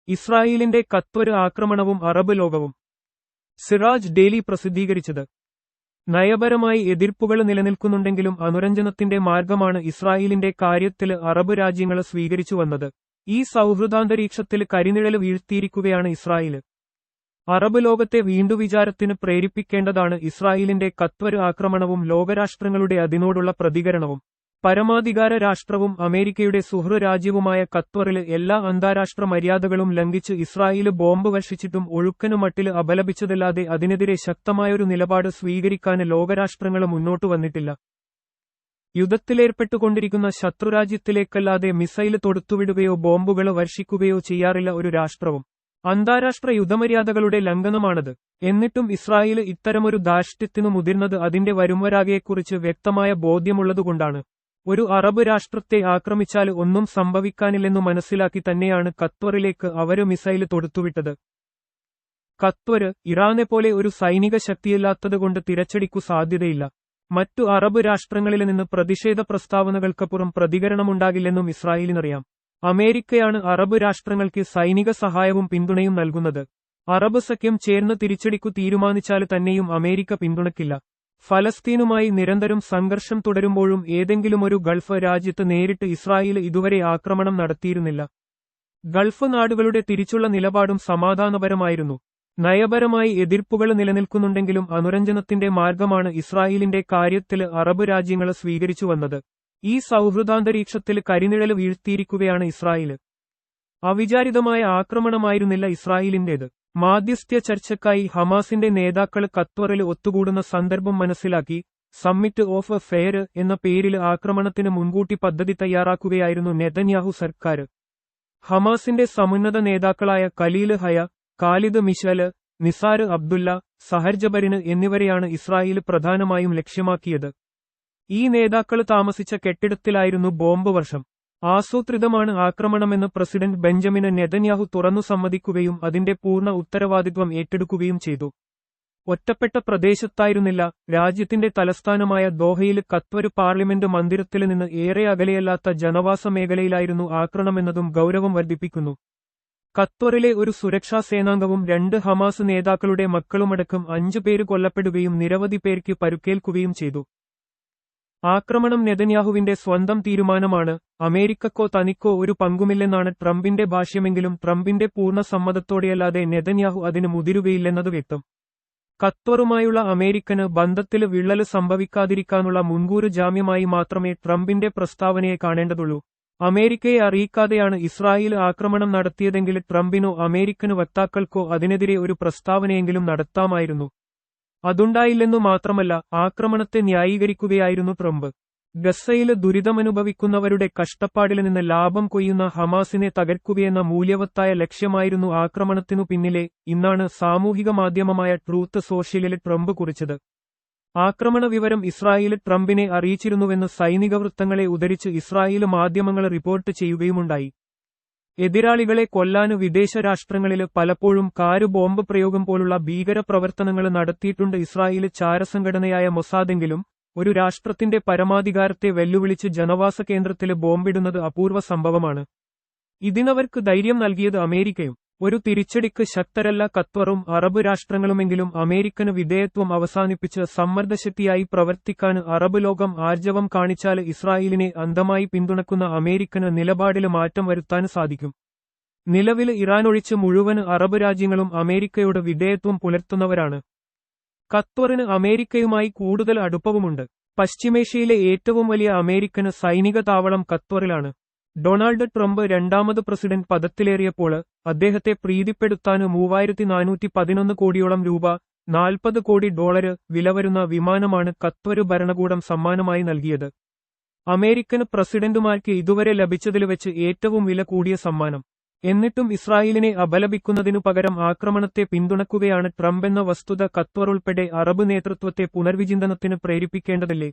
ഇസ്രായേലിന്റെ കത്വര് ആക്രമണവും അറബ് ലോകവും. സിറാജ് ഡെയിലി പ്രസിദ്ധീകരിച്ചത്. നയപരമായി എതിർപ്പുകൾ നിലനിൽക്കുന്നുണ്ടെങ്കിലും അനുരഞ്ജനത്തിന്റെ മാർഗമാണ് ഇസ്രായേലിന്റെ കാര്യത്തില് അറബ് രാജ്യങ്ങള് സ്വീകരിച്ചുവന്നത്. ഈ സൗഹൃദാന്തരീക്ഷത്തിൽ കരിനിഴല് വീഴ്ത്തിയിരിക്കുകയാണ് ഇസ്രായേല്. അറബ് ലോകത്തെ വീണ്ടുവിചാരത്തിന് പ്രേരിപ്പിക്കേണ്ടതാണ് ഇസ്രായേലിന്റെ കത്വര് ആക്രമണവും ലോകരാഷ്ട്രങ്ങളുടെ അതിനോടുള്ള പ്രതികരണവും. പരമാധികാര രാഷ്ട്രവും അമേരിക്കയുടെ സുഹൃ രാജ്യവുമായ ഖത്തറില് എല്ലാ അന്താരാഷ്ട്ര മര്യാദകളും ലംഘിച്ച് ഇസ്രായേല് ബോംബ് വർഷിച്ചിട്ടും ഒഴുക്കനു മട്ടില് അപലപിച്ചതല്ലാതെ അതിനെതിരെ ശക്തമായൊരു നിലപാട് സ്വീകരിക്കാന് ലോകരാഷ്ട്രങ്ങള് മുന്നോട്ടു വന്നിട്ടില്ല. യുദ്ധത്തിലേർപ്പെട്ടുകൊണ്ടിരിക്കുന്ന ശത്രുരാജ്യത്തിലേക്കല്ലാതെ മിസൈല് തൊടുത്തുവിടുകയോ ബോംബുകള് വർഷിക്കുകയോ ചെയ്യാറില്ല ഒരു രാഷ്ട്രവും. അന്താരാഷ്ട്ര യുദ്ധമര്യാദകളുടെ ലംഘനമാണത്. എന്നിട്ടും ഇസ്രായേല് ഇത്തരമൊരു ധാർഷ്ട്യത്തിനു മുതിർന്നത് അതിന്റെ വരുംവരാകയെക്കുറിച്ച് വ്യക്തമായ ബോധ്യമുള്ളതുകൊണ്ടാണ്. ഒരു അറബ് രാഷ്ട്രത്തെ ആക്രമിച്ചാല് ഒന്നും സംഭവിക്കാനില്ലെന്നു മനസ്സിലാക്കി തന്നെയാണ് ഖത്വറിലേക്ക് അവര് മിസൈല് തൊടുത്തുവിട്ടത്. ഖത്വര് ഇറാനെപ്പോലെ ഒരു സൈനിക ശക്തിയില്ലാത്തതുകൊണ്ട് തിരച്ചടിക്കു സാധ്യതയില്ല. മറ്റു അറബ് രാഷ്ട്രങ്ങളില് നിന്ന് പ്രതിഷേധ പ്രസ്താവനകൾക്കപ്പുറം പ്രതികരണമുണ്ടാകില്ലെന്നും ഇസ്രായേലിനറിയാം. അമേരിക്കയാണ് അറബ് രാഷ്ട്രങ്ങൾക്ക് സൈനിക സഹായവും പിന്തുണയും നൽകുന്നത്. അറബ് സഖ്യം ചേർന്ന് തിരിച്ചടിക്കു തീരുമാനിച്ചാല് തന്നെയും അമേരിക്ക പിന്തുണയ്ക്കില്ല. ഫലസ്തീനുമായി നിരന്തരം സംഘർഷം തുടരുമ്പോഴും ഏതെങ്കിലുമൊരു ഗൾഫ് രാജ്യത്ത് നേരിട്ട് ഇസ്രായേല് ഇതുവരെ ആക്രമണം നടത്തിയിരുന്നില്ല. ഗൾഫ് നാടുകളുടെ തിരിച്ചുള്ള നിലപാടും സമാധാനപരമായിരുന്നു. നയപരമായി എതിർപ്പുകൾ നിലനിൽക്കുന്നുണ്ടെങ്കിലും അനുരഞ്ജനത്തിന്റെ മാർഗമാണ് ഇസ്രായേലിന്റെ കാര്യത്തില് അറബ് രാജ്യങ്ങള് സ്വീകരിച്ചുവന്നത്. ഈ സൗഹൃദാന്തരീക്ഷത്തിൽ കരിനിഴല് വീഴ്ത്തിയിരിക്കുകയാണ് ഇസ്രായേല്. അവിചാരിതമായ ആക്രമണമായിരുന്നില്ല ഇസ്രായേലിന്റേത്. മാധ്യസ്ഥ്യ ചർച്ചയ്ക്കായി ഹമാസിന്റെ നേതാക്കള് ഖത്വറില് ഒത്തുകൂടുന്ന സന്ദർഭം മനസ്സിലാക്കി സമ്മിറ്റ് ഓഫ് ഫെയർ എന്ന പേരില് ആക്രമണത്തിന് മുൻകൂട്ടി പദ്ധതി തയ്യാറാക്കുകയായിരുന്നു നെതന്യാഹു സർക്കാര്. ഹമാസിന്റെ സമുന്നത നേതാക്കളായ ഖലീല് ഹയ, ഖാലിദ് മിഷല്, നിസാര് അബ്ദുല്ല, സഹർ ജബരിന് എന്നിവരെയാണ് ഇസ്രായേല് പ്രധാനമായും ലക്ഷ്യമാക്കിയത്. ഈ നേതാക്കള് താമസിച്ച കെട്ടിടത്തിലായിരുന്നു ബോംബ് വർഷം. ആസൂത്രിതമാണ് ആക്രമണമെന്ന് പ്രസിഡന്റ് ബെഞ്ചമിന് നെതന്യാഹു തുറന്നു സമ്മതിക്കുകയും അതിന്റെ പൂർണ്ണ ഉത്തരവാദിത്വം ഏറ്റെടുക്കുകയും ചെയ്തു. ഒറ്റപ്പെട്ട പ്രദേശത്തായിരുന്നില്ല. രാജ്യത്തിന്റെ തലസ്ഥാനമായ ദോഹയില് ഖത്വര് പാർലമെന്റ് മന്ദിരത്തില് നിന്ന് ഏറെ അകലെയല്ലാത്ത ജനവാസ മേഖലയിലായിരുന്നു ആക്രമണമെന്നതും ഗൗരവം വർദ്ധിപ്പിക്കുന്നു. ഖത്വറിലെ ഒരു സുരക്ഷാ സേനാംഗവും 2 ഹമാസ് നേതാക്കളുടെ മക്കളുമടക്കം 5 പേര് കൊല്ലപ്പെടുകയും നിരവധി പേർക്ക് പരുക്കേൽക്കുകയും ചെയ്തു. ആക്രമണം നെതന്യാഹുവിന്റെ സ്വന്തം തീരുമാനമാണ്. അമേരിക്കക്കോ തനിക്കോ ഒരു പങ്കുമില്ലെന്നാണ് ട്രംപിന്റെ ഭാഷ്യമെങ്കിലും ട്രംപിന്റെ പൂർണ്ണ സമ്മതത്തോടെയല്ലാതെ നെതന്യാഹു അതിന് മുതിരുകയില്ലെന്നത് വ്യക്തം. ഖത്വറുമായുള്ള അമേരിക്കന് ബന്ധത്തില് വിള്ളല് സംഭവിക്കാതിരിക്കാനുള്ള മുൻകൂറ് ജാമ്യമായി മാത്രമേ ട്രംപിന്റെ പ്രസ്താവനയെ കാണേണ്ടതുള്ളൂ. അമേരിക്കയെ അറിയിക്കാതെയാണ് ഇസ്രായേല് ആക്രമണം നടത്തിയതെങ്കിൽ ട്രംപിനോ അമേരിക്കൻ വക്താക്കൾക്കോ അതിനെതിരെ ഒരു പ്രസ്താവനയെങ്കിലും നടത്താമായിരുന്നു. അതുണ്ടായില്ലെന്നു മാത്രമല്ല, ആക്രമണത്തെ ന്യായീകരിക്കുകയായിരുന്നു ട്രംപ്. ഗസയില് ദുരിതമനുഭവിക്കുന്നവരുടെ കഷ്ടപ്പാടില് നിന്ന് ലാഭം കൊയ്യുന്ന ഹമാസിനെ തകർക്കുകയെന്ന മൂല്യവത്തായ ലക്ഷ്യമായിരുന്നു ആക്രമണത്തിനു പിന്നിലെ ഇന്നാണ് സാമൂഹിക മാധ്യമമായ ട്രൂത്ത് സോഷ്യലില് ട്രംപ് കുറിച്ചത്. ആക്രമണ വിവരം ഇസ്രായേല് ട്രംപിനെ അറിയിച്ചിരുന്നുവെന്ന് സൈനിക വൃത്തങ്ങളെ ഉദ്ധരിച്ച് ഇസ്രായേല് മാധ്യമങ്ങൾ റിപ്പോർട്ട് ചെയ്യുകയുമുണ്ടായി. എതിരാളികളെ കൊല്ലാന് വിദേശ രാഷ്ട്രങ്ങളില് പലപ്പോഴും ബോംബ് പ്രയോഗം പോലുള്ള ഭീകര പ്രവർത്തനങ്ങള് നടത്തിയിട്ടുണ്ട് ഇസ്രായേല് ചാരസംഘടനയായ മൊസാദെങ്കിലും ഒരു രാഷ്ട്രത്തിന്റെ പരമാധികാരത്തെ വെല്ലുവിളിച്ച് ജനവാസ കേന്ദ്രത്തില് ബോംബിടുന്നത് അപൂർവ സംഭവമാണ്. ഇതിനവർക്ക് ധൈര്യം നൽകിയത് അമേരിക്കയും. ഒരു തിരിച്ചടിക്ക് ശക്തരല്ല ഖത്വറും അറബ് രാഷ്ട്രങ്ങളുമെങ്കിലും അമേരിക്കന് വിധേയത്വം അവസാനിപ്പിച്ച് സമ്മർദ്ദശക്തിയായി പ്രവർത്തിക്കാന് അറബ് ലോകം ആർജവം കാണിച്ചാല് ഇസ്രായേലിനെ അന്ധമായി പിന്തുണക്കുന്ന അമേരിക്കന് നിലപാടില് മാറ്റം വരുത്താന് സാധിക്കും. നിലവില് ഇറാനൊഴിച്ച് മുഴുവൻ അറബ് രാജ്യങ്ങളും അമേരിക്കയോട് വിധേയത്വം പുലർത്തുന്നവരാണ്. ഖത്വറിന് അമേരിക്കയുമായി കൂടുതൽ അടുപ്പവുമുണ്ട്. പശ്ചിമേഷ്യയിലെ ഏറ്റവും വലിയ അമേരിക്കന് സൈനിക താവളം ഖത്വറിലാണ്. ഡൊണാൾഡ് ട്രംപ് 2ാമത് പ്രസിഡന്റ് പദത്തിലേറിയപ്പോൾ അദ്ദേഹത്തെ പ്രീതിപ്പെടുത്താന് 3411 കോടിയോളം രൂപ, $40 കോടി വില വരുന്ന വിമാനമാണ് ഖത്വര് ഭരണകൂടം സമ്മാനമായി നൽകിയത്. അമേരിക്കൻ പ്രസിഡന്റുമാർക്ക് ഇതുവരെ ലഭിച്ചതില് വെച്ച് ഏറ്റവും വില കൂടിയ സമ്മാനം. എന്നിട്ടും ഇസ്രായേലിനെ അപലപിക്കുന്നതിനു പകരം ആക്രമണത്തെ പിന്തുണക്കുകയാണ് ട്രംപെന്ന വസ്തുത ഖത്വർ ഉൾപ്പെടെ അറബ് നേതൃത്വത്തെ പുനർവിചിന്തനത്തിന് പ്രേരിപ്പിക്കേണ്ടതില്ലേ?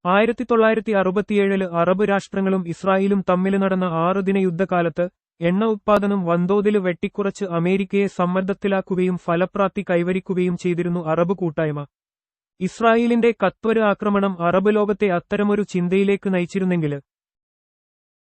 1967 അറബ് രാഷ്ട്രങ്ങളും ഇസ്രായേലും തമ്മില് നടന്ന 6 ദിന യുദ്ധകാലത്ത് എണ്ണ ഉത്പാദനം വൻതോതില് വെട്ടിക്കുറച്ച് അമേരിക്കയെ സമ്മർദ്ദത്തിലാക്കുകയും ഫലപ്രാപ്തി കൈവരിക്കുകയും ചെയ്തിരുന്നു അറബ് കൂട്ടായ്മ. ഇസ്രായേലിന്റെ ഖത്വര് ആക്രമണം അറബ് ലോകത്തെ അത്തരമൊരു ചിന്തയിലേക്ക് നയിച്ചിരുന്നെങ്കില്